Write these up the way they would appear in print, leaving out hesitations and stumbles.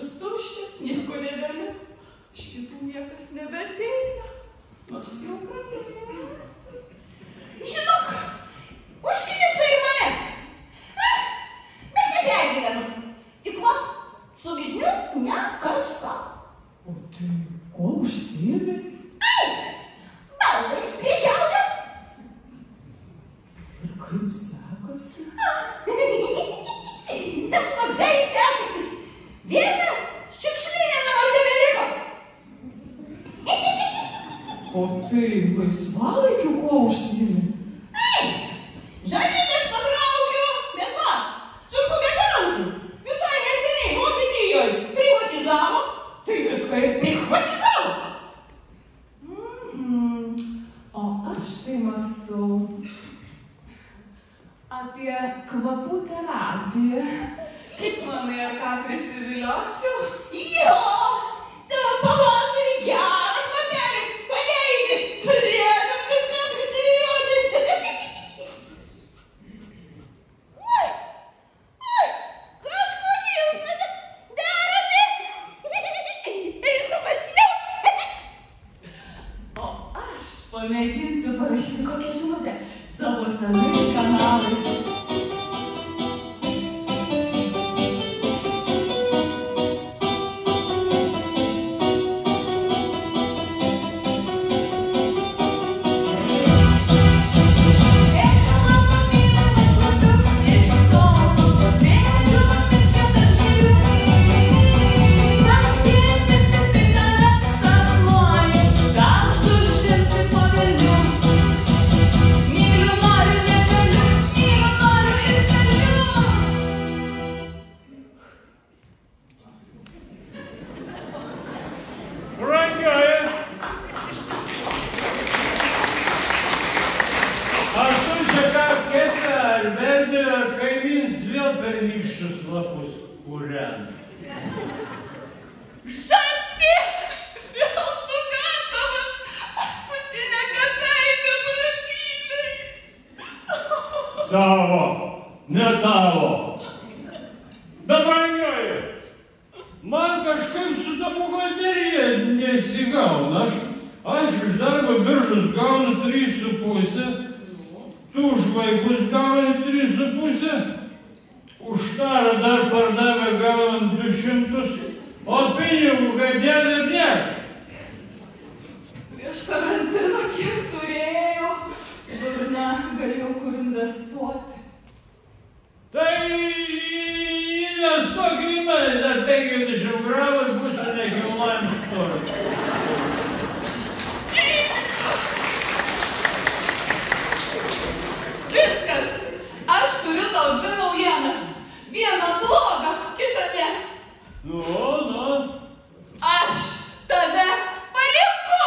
daržas tuščias, nieko nebeliko. Iš kitų niekas nebeateina. Nors jau pradėjo. Žinok, užkiniso ir mane. Bet nepergyvenu. Tik va, su bizniu ne kažką. O tai kuo užsiėmė? Baldais prekiauju. Ir kaip sekasi? Labai sekasi. Viena šiukšlinė namuose beliko. O tai laisvalaikiu kuo užsiėmė? Žalytes patraukiu, bet va, sunku begauti. Visai neseniai Vokietijoje privatizavo, tai viską ir privatizavo. O aš tai mąstau apie kvapų terapiją. Kaip manai, ar ką prisiviliočiau? Jo, tu pavasarį gerą kvapelį paleidi, turėtum kažką prisivilioti. Oi, kažkas jau darosi. Einu pasijau. O aš pamėginsiu parašyti kokią žinutę savo senais kanalais. Savo, ne tavo. Bet brangioji, man kažkaip su ta buhalterija nesigauna. Aš iš darbo biržos gaunu 3,5, tu už vaikus gauni 3,5, už tarą dar pardavę gaunam 200, o pinigų kaip ne. Prieš karantiną kiek turėjau, durna galėjau kur investuoti. Tai investuok į mane, dar 50 gramų ir būsiu nekilnojamas turtas. Viskas, aš turiu tau 2 naujienas. Vieną blogą, kitą ne. Nu. Aš tave palieku.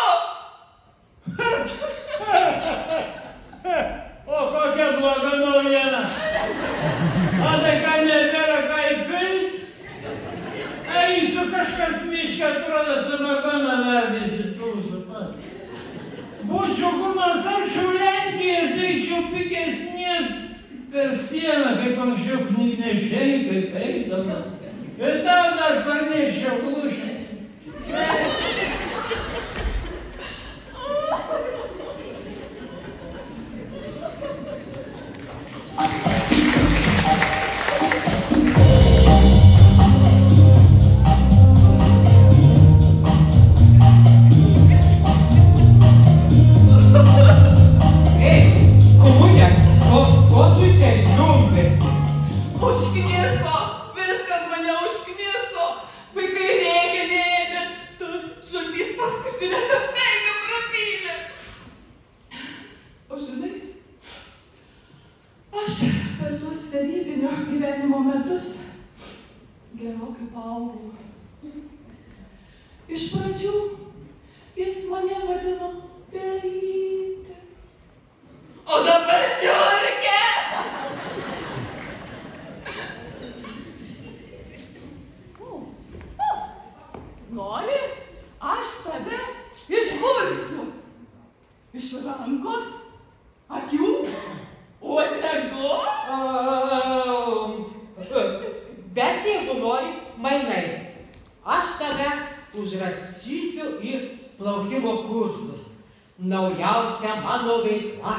O kokia bloga naujiena. O tai ką nebėra ką įpilt? Eisiu kažkas miške, atrodo, samagoną verdysi tulsų pats. Būčiau kur nors arčiau Lenkijos, eičiau pigesnės per sieną, kaip anksčiau knygnešiai, kaip eidama. Ir tau dar parneščiau glušį. Užkniso, viskas mane užkniso. Vaikai rėkė, neėdė, tas žodys paskutinę kapelį prapylė. O žinai, aš per tuos vedybinio gyvenimo metus gerokai paaugau. Iš pradžių jis mane vadino Pelytė. O dabar žiurkė. Nori, aš tave išmursiu. Iš rankos, akių, uodegos. Bet jeigu nori, mainais. užrašysiu į plaukimo kursus. Naujausia mano veikla.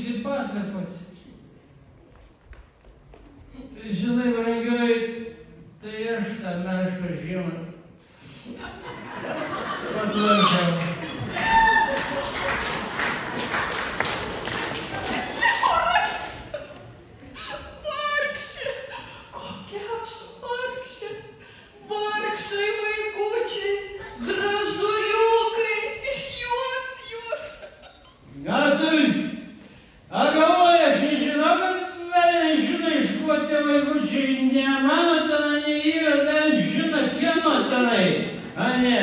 išsipasakoti. Žinai, brangioji, tai aš tą mešką žiemą patvarkiau. Vargšė, kokia aš vargšė. Vargšai vaikučiai, gražuliukai, iš jūs. Gatui, galvoju, aš nežinau, kad velniai žino, iš ko tie vaikučiai, ne mano tenai neįra, velniai žino, kieno tenai, a ne?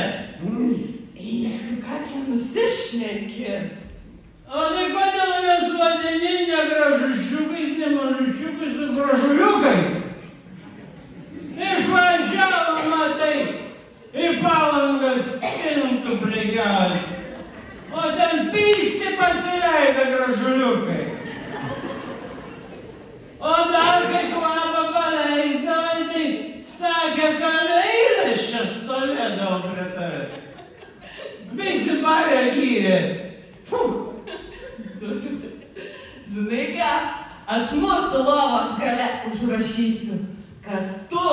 Eik, tu ką čia nusišneki? O tai kodėl nes vadini ne gražušiukais, ne mažušiukais, su gražuliukais? Išvažiavo, matai, į Palangas pintų prekiauti. O ten pysti pasileido gražuliukai. O dar kai kvapą paleisdavo, tai sakė, kad eilės čia stovėdavo prie tavęs. Visi barė gyrės. Žinai ką, aš mūsų lovos gale užrašysiu, kad tu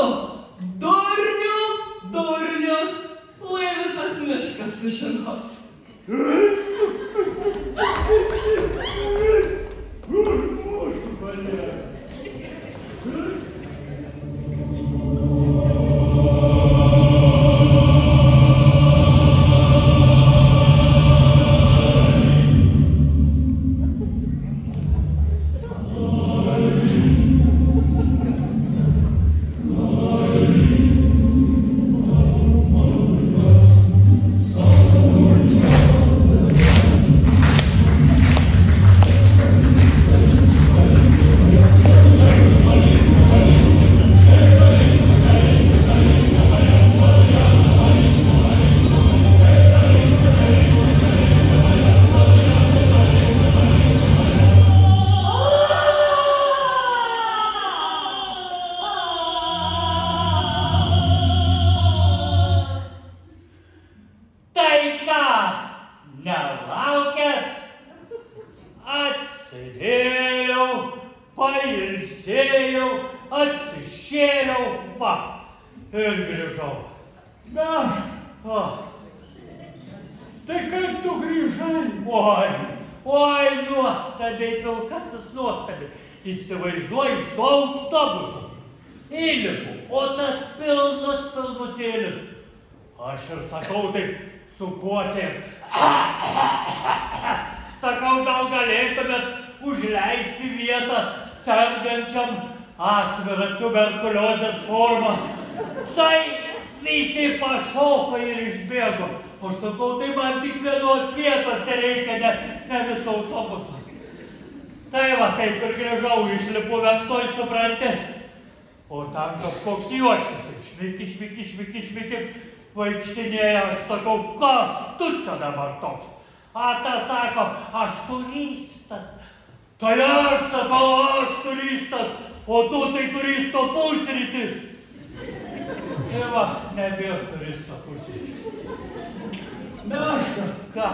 durnius, lai visas miškas sužinos. Mūsų valia. Įsivaizduoju su autobusu. Įlipu, o tas pilnutėlis. Aš ir sakau taip sukosės. Sakau, gal galėtumėt užleisti vietą sergančiam atvirą tuberkuliozės formą. Tai visi pašoko ir išbėgo. Aš sakau, tai man tik vienos vietos tereikia, ne viso autobuso. Tai va, taip ir grįžau, išlipu ventoj, supranti. O tam kažkoks juočkas, taip šviki, vaikštinėja, aš sakau, kas tu čia dabar toks? A, tas sako, aš turistas. Tai aš sakau, aš turistas, o tu tai turisto pusrytis. Ir va, nebėr turisto pusryčių. Meška, ką?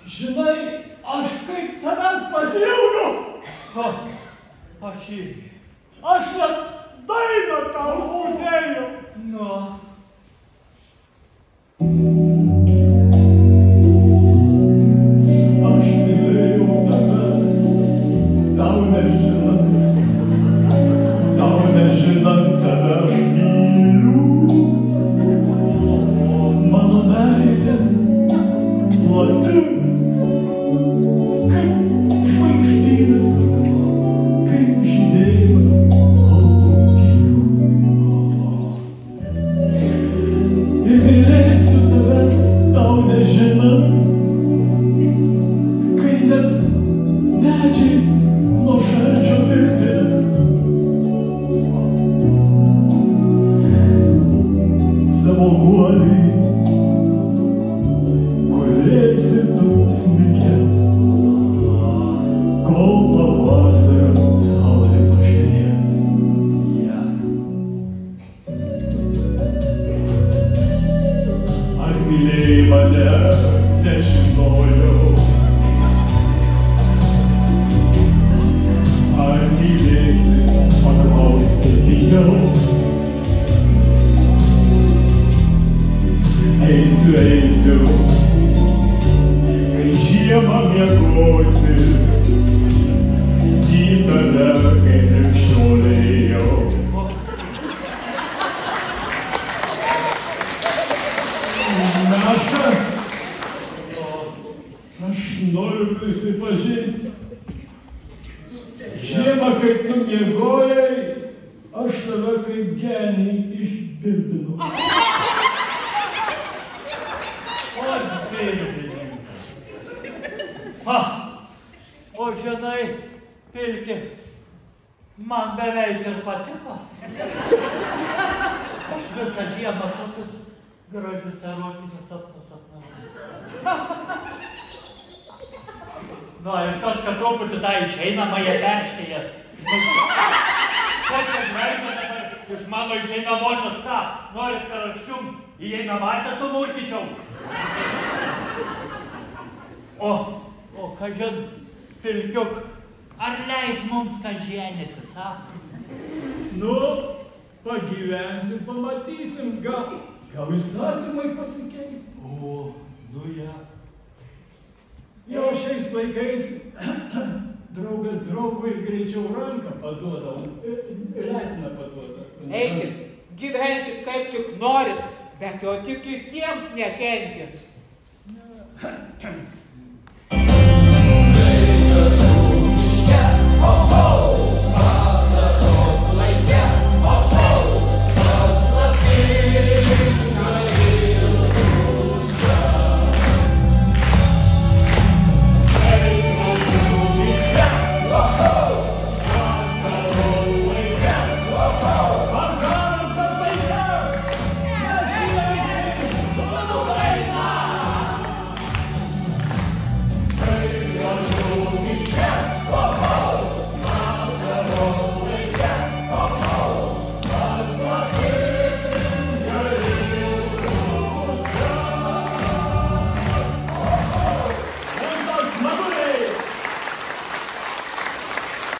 Žinai, aš kaip tavęs pasiilgau. Aš irgi. Aš net dainą tau sudėjau. Nu. Aš mylėjau tave, tau nežinant tave aš myliu. Mano meilė plati. Kaip žvaigždynė, kaip žydėjimas eidavau. Eisiu, kai žiemą miegosi, į tave kaip krikščiolėjau. Meška, aš noriu prisipažinti. Žiemą, kaip tu miegojai, aš tave kaip genį išbirbinau. O žinai, Pilki, man beveik ir patiko. Aš visą žiemą tokius gražius erotinius sapnus sapnavau. Nu, ir tas, kad truputį tą išeinamąją perštėje. Ko čia žvelgia dabar iš mano išeinamosios, ką? Norit, kad aš jum įeinamąsią sumurkyčiau? O kažin, Pilkiuk, ar leis mums kažienytis, a? Nu, pagyvensim, pamatysim, gal įstatymai pasikeis. O, nu ja. Jau šiais laikais draugas draugui greičiau ranką paduoda, retiną paduoda. Eikit, gyvenkit kaip tik norit, bet jau tik kitiems nekenkit.